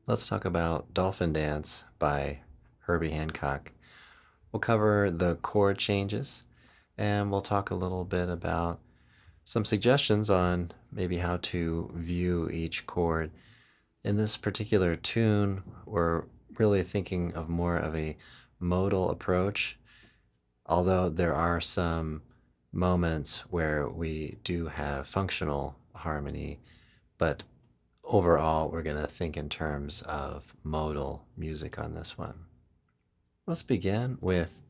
Let's talk about Dolphin Dance by Herbie Hancock. We'll cover the chord changes and we'll talk a little bit about some suggestions on maybe how to view each chord. In this particular tune, we're really thinking of more of a modal approach, although there are some moments where we do have functional harmony, but overall, we're going to think in terms of modal music on this one. Let's begin with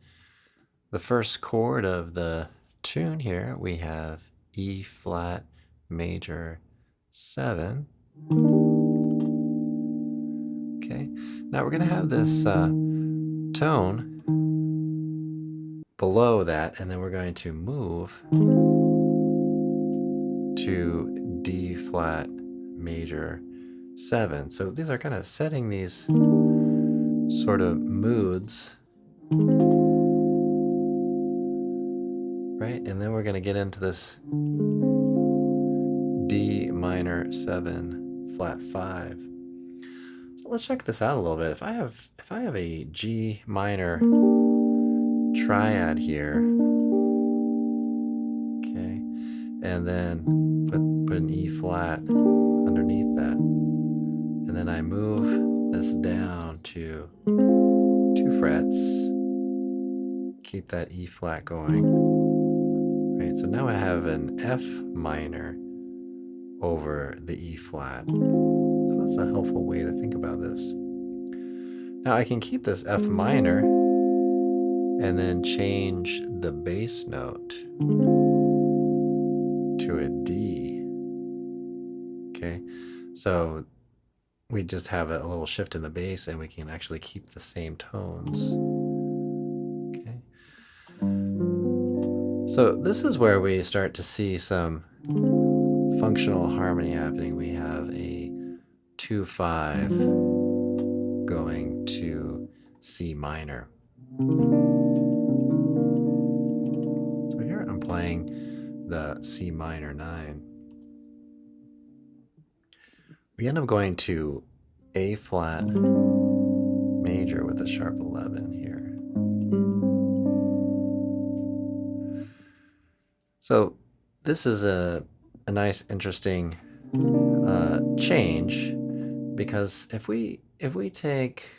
the first chord of the tune here. We have E flat major 7. Okay, now we're going to have this tone below that, and then we're going to move to D flat major 7. So these are kind of setting these sort of moods, right? And then we're going to get into this D minor 7 flat 5. So let's check this out a little bit. If I have a G minor triad here, okay, and then put an E flat underneath that, and then I move this down to 2 frets, keep that E flat going, right? So now I have an F minor over the E flat. So that's a helpful way to think about this. Now I can keep this F minor and then change the bass note to a D. Okay, so we just have a little shift in the bass and we can actually keep the same tones. Okay, so this is where we start to see some functional harmony happening. We have a 2-5 going to C minor. So here I'm playing the C minor 9. We end up going to A flat major with a sharp 11 here. So this is a nice, interesting change, because if we take,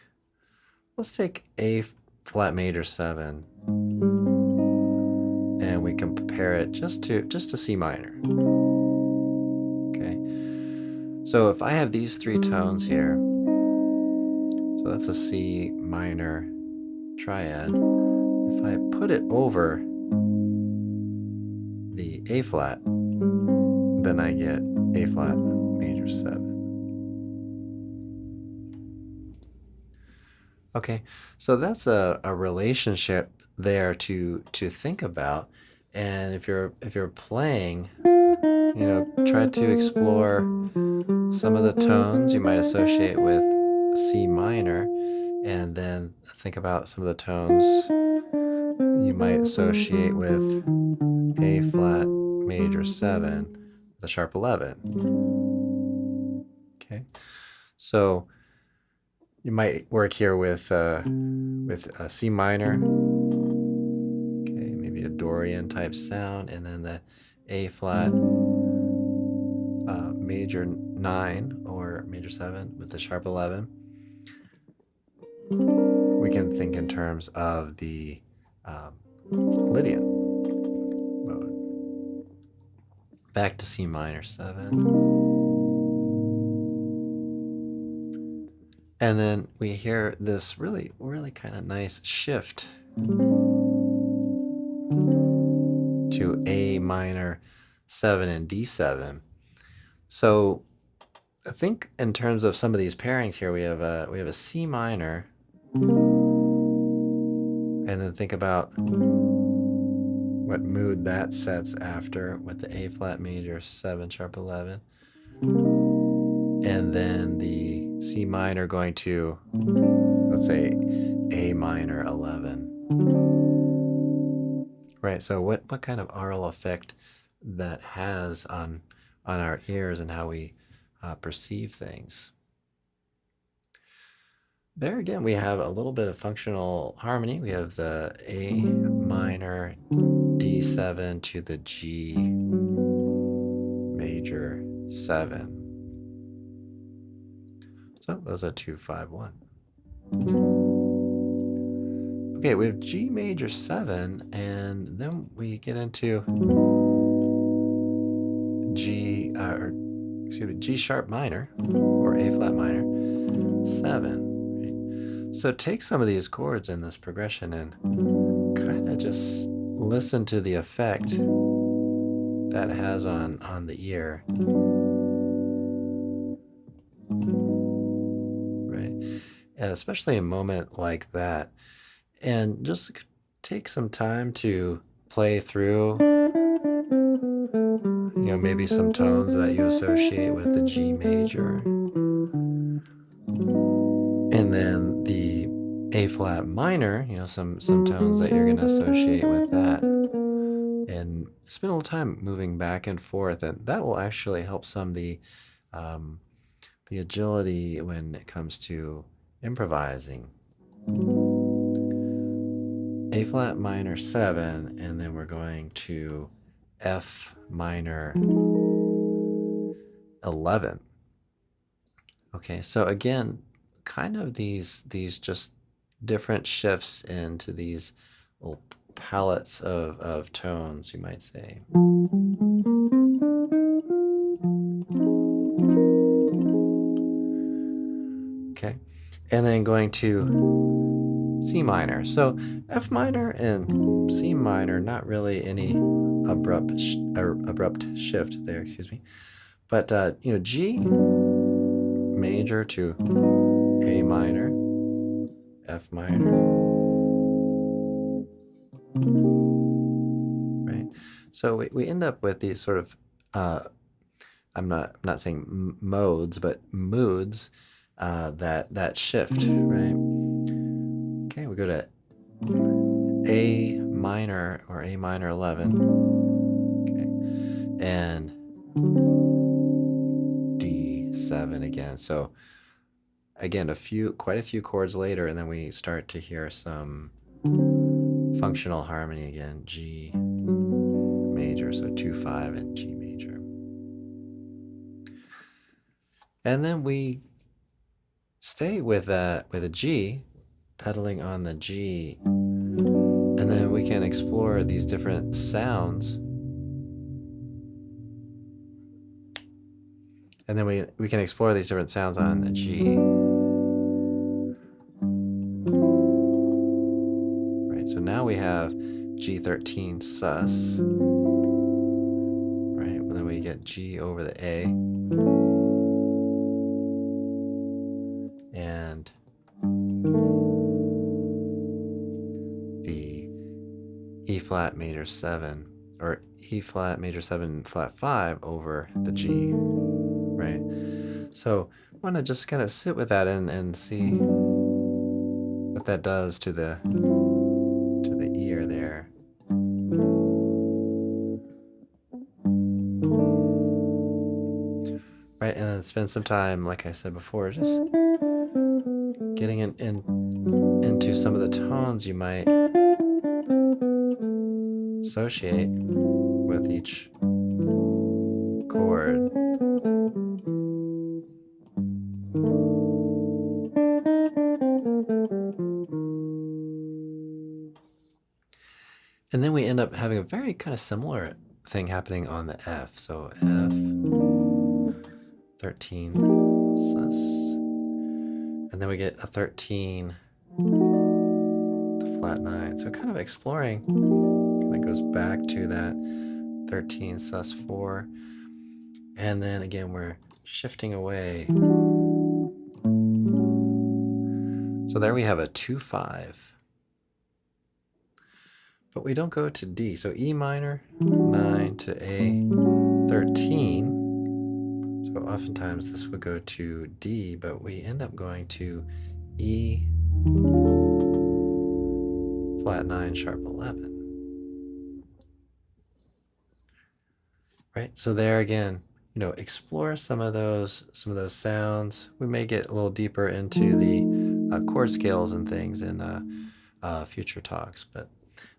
let's take A flat major 7 and we compare it just to C minor. Okay, so if I have these 3 tones here, so that's a C minor triad. If I put it over the A flat, then I get A flat major 7. Okay, so that's a relationship there to think about. And if you're playing, try to explore some of the tones you might associate with C minor, and then think about some of the tones you might associate with A flat major 7 with a sharp 11. Okay, so you might work here with a C minor, okay, maybe a Dorian type sound, and then the A flat major 9 or major 7 with the sharp 11. We can think in terms of the Lydian mode. Back to C minor 7. And then we hear this really, really kind of nice shift to A minor 7 and D7. So I think in terms of some of these pairings here, we have a C minor, and then think about what mood that sets after with the A flat major 7 sharp 11, and then the C minor going to, let's say, A minor 11. Right, so what kind of aural effect that has on our ears and how we perceive things. there again, we have a little bit of functional harmony. We have the A minor D7 to the G major 7. So that's a 2-5-1. Okay, we have G major 7, and then we get into G sharp minor, or A flat minor 7. Right? So take some of these chords in this progression and kind of just listen to the effect that has on the ear. Right? And especially a moment like that. And just take some time to play through, maybe some tones that you associate with the G major. And then the A flat minor, some tones that you're going to associate with that. And spend a little time moving back and forth, and that will actually help some the agility when it comes to improvising. A flat minor 7, and then we're going to F minor 11. Okay, so again, kind of these just different shifts into these little palettes of tones, you might say. Okay, and then going to C minor. So F minor and C minor, not really any abrupt shift there, excuse me. But G major to A minor, F minor, right? So we end up with these sort of I'm not saying modes, but moods that shift, right? Okay, we go to A minor or A minor 11, okay, and D7 again. So again, quite a few chords later, and then we start to hear some functional harmony again. G major, so 2-5 and G major. And then we stay with a G, pedaling on the G, and then we can explore these different sounds. And then we can explore these different sounds on the G. Right, so now we have G13 sus. Right, and then we get G over the A. And the E flat major 7, or E flat major 7 flat 5 over the G, right? So I want to just kind of sit with that and see what that does to the ear there. Right, and then spend some time, like I said before, just getting into some of the tones you might associate with each chord. And then we end up having a very kind of similar thing happening on the F. So F, 13 sus, and then we get a 13, the flat 9. So kind of exploring, kind of goes back to that 13 sus 4. And then again, we're shifting away. So there we have a 2-5. But we don't go to D. So E minor 9 to A 13. So oftentimes this would go to D, but we end up going to E flat 9 sharp 11. Right? So there again, explore some of those sounds. We may get a little deeper into the chord scales and things in future talks. But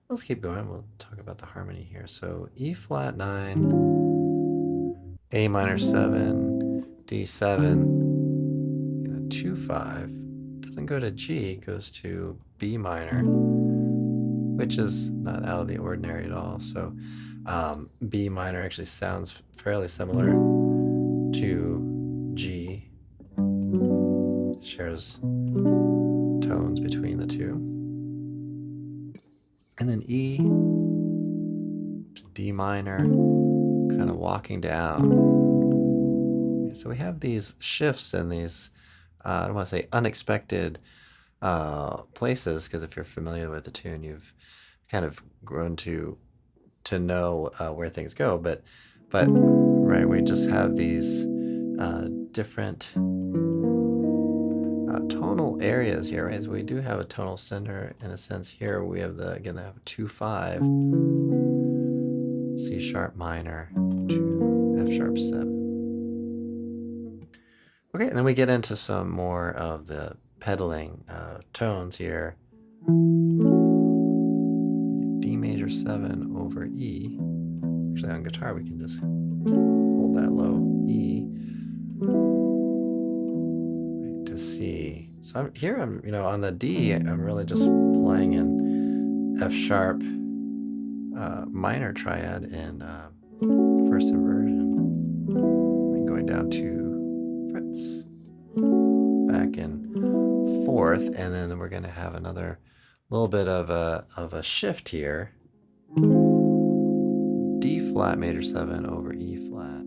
let's keep going. We'll talk about the harmony here. So E flat 9, A minor 7, D7, 2 5. Doesn't go to G, goes to B minor, which is not out of the ordinary at all. So B minor actually sounds fairly similar to G. It shares tones between the two. And then E to D minor, kind of walking down. So we have these shifts and these, I don't want to say unexpected places, because if you're familiar with the tune, you've kind of grown to know where things go. But right, we just have these different tonal areas here, right? So we do have a tonal center in a sense here. We have I have a 2 5, C sharp minor to F sharp 7. Okay, and then we get into some more of the pedaling tones here. D major 7 over E. Actually, on guitar, we can just hold that low E to C. So I'm on the D, I'm really just playing in F sharp minor triad in first inversion, and going down 2 frets, back and forth, and then we're going to have another little bit of a shift here. D flat major 7 over E flat.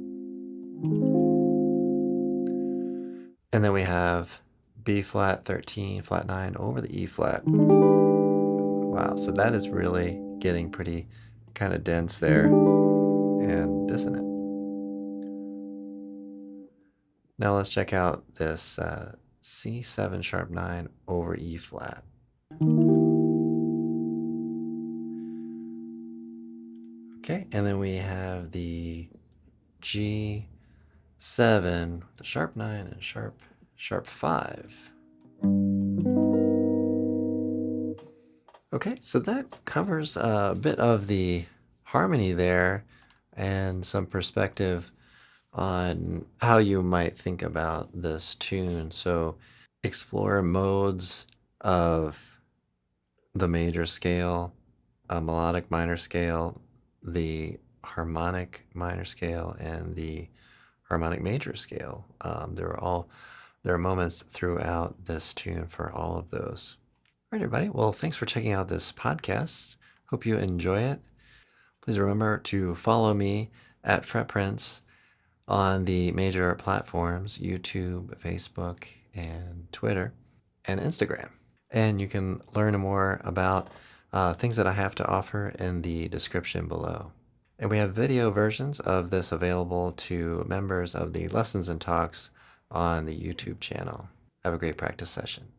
And then we have B flat 13, flat 9 over the E flat. Wow, so that is really getting pretty kind of dense there and dissonant. Now let's check out this C7 sharp 9 over E flat. Okay, and then we have the G7, the sharp 9 and sharp 5. Okay, so that covers a bit of the harmony there and some perspective on how you might think about this tune. So explore modes of the major scale, a melodic minor scale, the harmonic minor scale, and the harmonic major scale. There are moments throughout this tune for all of those. All right, everybody. Well, thanks for checking out this podcast. Hope you enjoy it. Please remember to follow me at Fret Prince on the major platforms, YouTube, Facebook, and Twitter, and Instagram. And you can learn more about things that I have to offer in the description below. And we have video versions of this available to members of the Lessons and Talks on the YouTube channel. Have a great practice session.